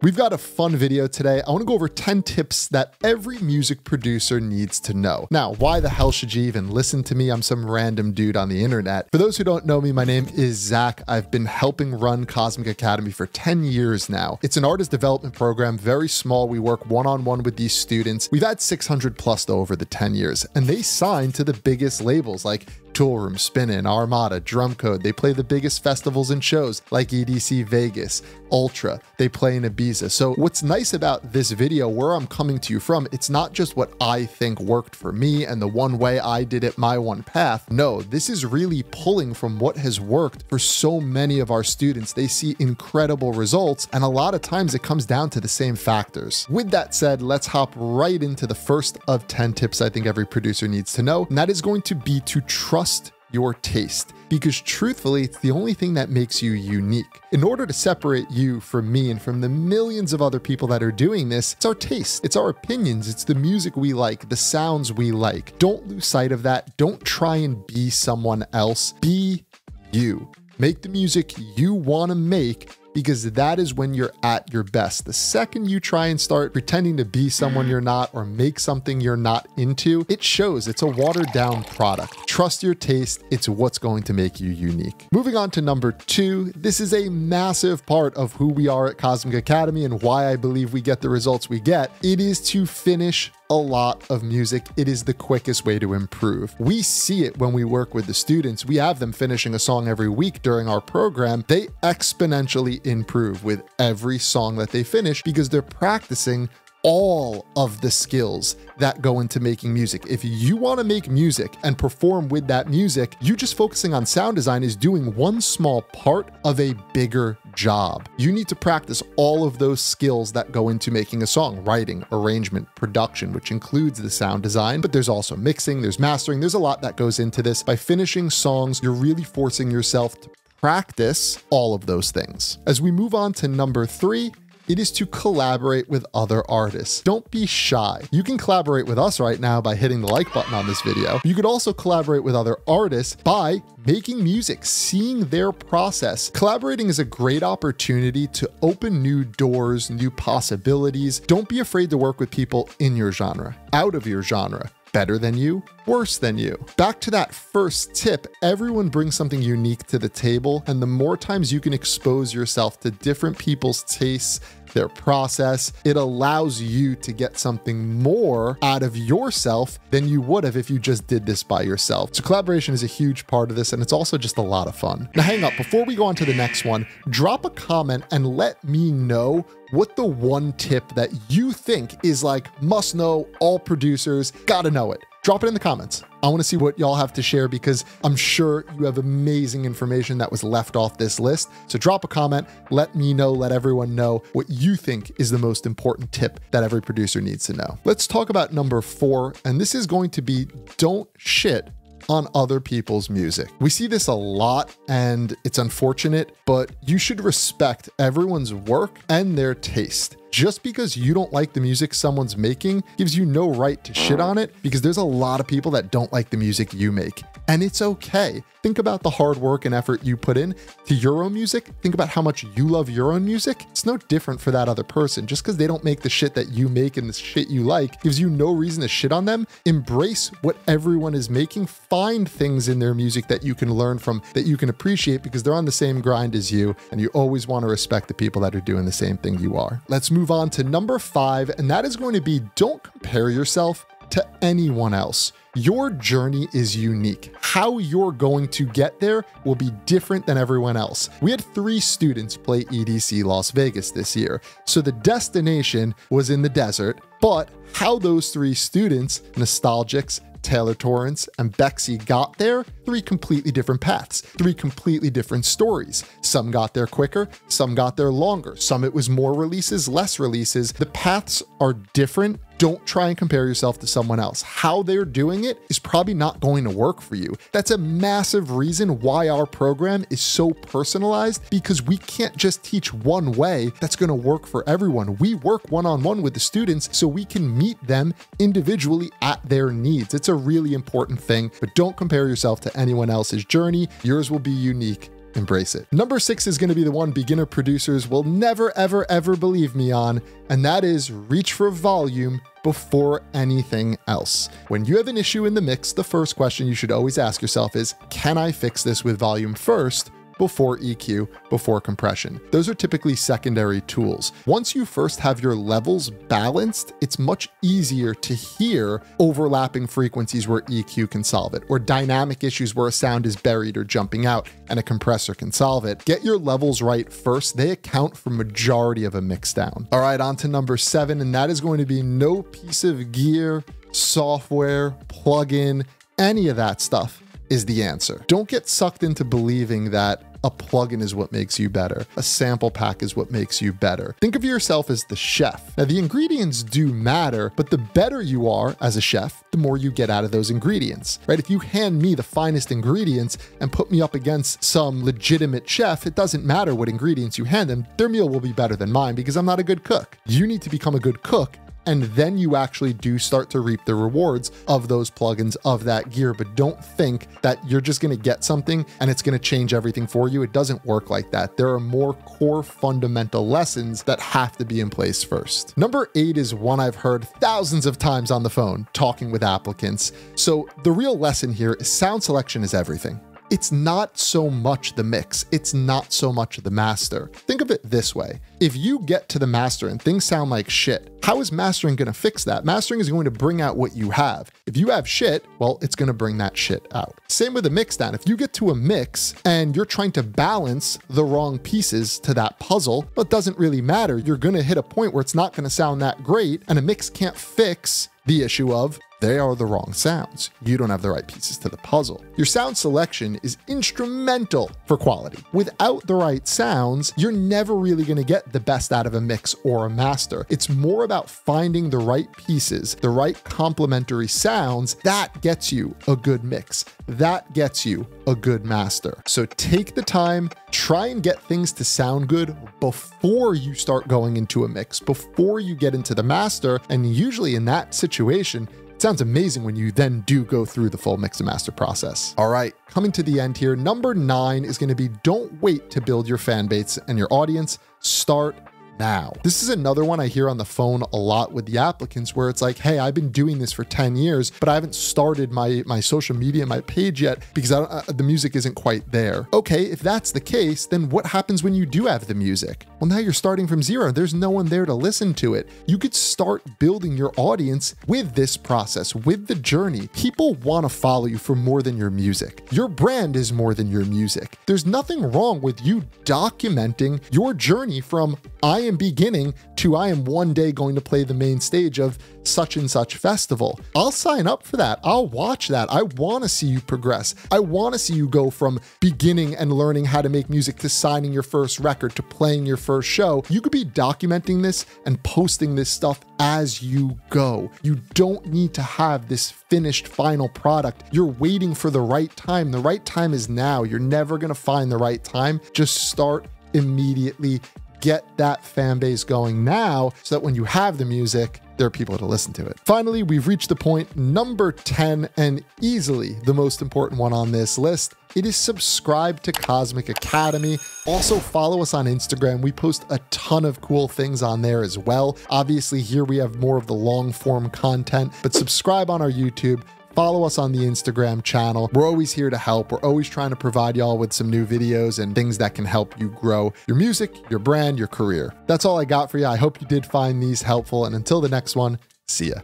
We've got a fun video today. I want to go over 10 tips that every music producer needs to know. Now, why the hell should you even listen to me? I'm some random dude on the internet. For those who don't know me, my name is Zach. I've been helping run Cosmic Academy for 10 years now. It's an artist development program, very small. We work one-on-one with these students. We've had 600 plus over the 10 years, and they sign to the biggest labels like Toolroom, Spinnin, Armada, Drumcode. They play the biggest festivals and shows like EDC Vegas, Ultra. They play in Ibiza. So what's nice about this video, where I'm coming to you from, it's not just what I think worked for me and the one way I did it, my one path. No, this is really pulling from what has worked for so many of our students. They see incredible results, and a lot of times it comes down to the same factors. With that said, let's hop right into the first of 10 tips I think every producer needs to know, and that is going to be to trust your taste, because truthfully, it's the only thing that makes you unique. In order to separate you from me and from the millions of other people that are doing this, it's our taste, it's our opinions, it's the music we like, the sounds we like. Don't lose sight of that. Don't try and be someone else. Be you. Make the music you want to make, because that is when you're at your best. The second you try and start pretending to be someone you're not or make something you're not into, it shows. It's a watered down product. Trust your taste. It's what's going to make you unique. Moving on to number 2, this is a massive part of who we are at Cosmic Academy and why I believe we get the results we get. It is to finish a lot of music. It is the quickest way to improve. We see it when we work with the students. We have them finishing a song every week during our program. They exponentially improve with every song that they finish because they're practicing all of the skills that go into making music. If you want to make music and perform with that music, you just focusing on sound design is doing one small part of a bigger job. You need to practice all of those skills that go into making a song: writing, arrangement, production, which includes the sound design, but there's also mixing, there's mastering, there's a lot that goes into this. By finishing songs, you're really forcing yourself to practice all of those things. As we move on to number 3, it is to collaborate with other artists. Don't be shy. You can collaborate with us right now by hitting the like button on this video. You could also collaborate with other artists by making music, seeing their process. Collaborating is a great opportunity to open new doors, new possibilities. Don't be afraid to work with people in your genre, out of your genre. Better than you, worse than you. Back to that first tip, everyone brings something unique to the table, and the more times you can expose yourself to different people's tastes, their process, it allows you to get something more out of yourself than you would have if you just did this by yourself. So collaboration is a huge part of this, and it's also just a lot of fun. Now hang up, before we go on to the next one, drop a comment and let me know what the one tip that you think is like must know, all producers gotta know it. Drop it in the comments. I want to see what y'all have to share, because I'm sure you have amazing information that was left off this list. So drop a comment, let me know, let everyone know what you think is the most important tip that every producer needs to know. Let's talk about number 4, and this is going to be don't shit on other people's music. We see this a lot and it's unfortunate, but you should respect everyone's work and their taste. Just because you don't like the music someone's making gives you no right to shit on it, because there's a lot of people that don't like the music you make. And it's okay. Think about the hard work and effort you put in to your own music. Think about how much you love your own music. It's no different for that other person. Just because they don't make the shit that you make and the shit you like gives you no reason to shit on them. Embrace what everyone is making. Find things in their music that you can learn from, that you can appreciate, because they're on the same grind as you, and you always want to respect the people that are doing the same thing you are. Let's move on to number 5, and that is going to be don't compare yourself to anyone else. Your journey is unique. How you're going to get there will be different than everyone else. We had 3 students play EDC Las Vegas this year, so the destination was in the desert, but how those 3 students, Nostalgics, Taylor Torrance, and Bexy, got there, 3 completely different paths, 3 completely different stories. Some got there quicker, some got there longer, some it was more releases, less releases. The paths are different. Don't try and compare yourself to someone else. How they're doing it is probably not going to work for you. That's a massive reason why our program is so personalized, because we can't just teach one way that's going to work for everyone. We work one-on-one with the students so we can meet them individually at their needs. It's a really important thing, but don't compare yourself to anyone else's journey. Yours will be unique. embrace it. Number 6 is going to be the one beginner producers will never, ever, ever believe me on, and that is reach for volume before anything else. When you have an issue in the mix, the first question you should always ask yourself is, can I fix this with volume first? Before EQ, before compression. Those are typically secondary tools. Once you first have your levels balanced, it's much easier to hear overlapping frequencies where EQ can solve it, or dynamic issues where a sound is buried or jumping out and a compressor can solve it. Get your levels right first. They account for majority of a mix down. All right, on to number 7, and that is going to be no piece of gear, software, plugin, any of that stuff is the answer. Don't get sucked into believing that a plugin is what makes you better. A sample pack is what makes you better. Think of yourself as the chef. Now, the ingredients do matter, but the better you are as a chef, the more you get out of those ingredients, right? If you hand me the finest ingredients and put me up against some legitimate chef, it doesn't matter what ingredients you hand them, their meal will be better than mine because I'm not a good cook. You need to become a good cook, and then you actually do start to reap the rewards of those plugins, of that gear. But don't think that you're just going to get something and it's going to change everything for you. It doesn't work like that. There are more core fundamental lessons that have to be in place first. Number 8 is one I've heard thousands of times on the phone talking with applicants. So the real lesson here is sound selection is everything. It's not so much the mix. It's not so much the master. Think of it this way. If you get to the master and things sound like shit, how is mastering going to fix that? Mastering is going to bring out what you have. If you have shit, well, it's going to bring that shit out. Same with a mix down. If you get to a mix and you're trying to balance the wrong pieces to that puzzle, well, it doesn't really matter. You're going to hit a point where it's not going to sound that great, and a mix can't fix the issue of they are the wrong sounds. You don't have the right pieces to the puzzle. Your sound selection is instrumental for quality. Without the right sounds, you're never really going to get the best out of a mix or a master. It's more about finding the right pieces, the right complementary sounds. That gets you a good mix. That gets you a good master. So take the time, try and get things to sound good before you start going into a mix, before you get into the master. And usually in that situation, it sounds amazing when you then do go through the full mix and master process. All right, coming to the end here, number 9 is going to be don't wait to build your fan base and your audience. Start now. This is another one I hear on the phone a lot with the applicants where it's like, hey, I've been doing this for 10 years, but I haven't started my social media, my page yet because the music isn't quite there. Okay, if that's the case, then what happens when you do have the music? Well, now you're starting from zero. There's no one there to listen to it. You could start building your audience with this process, with the journey. People want to follow you for more than your music. Your brand is more than your music. There's nothing wrong with you documenting your journey from I am beginning to I am one day going to play the main stage of such and such festival. I'll sign up for that. I'll watch that. I want to see you progress. I want to see you go from beginning and learning how to make music to signing your first record to playing your first show. You could be documenting this and posting this stuff as you go. You don't need to have this finished final product. You're waiting for the right time. The right time is now. You're never going to find the right time. Just start immediately. Get that fan base going now so that when you have the music, there are people to listen to it. Finally, we've reached the point number 10 and easily the most important one on this list. It is subscribe to Cosmic Academy. Also follow us on Instagram. We post a ton of cool things on there as well. Obviously here we have more of the long form content, but subscribe on our YouTube. Follow us on the Instagram channel. We're always here to help. We're always trying to provide y'all with some new videos and things that can help you grow your music, your brand, your career. That's all I got for you. I hope you did find these helpful. And until the next one, see ya.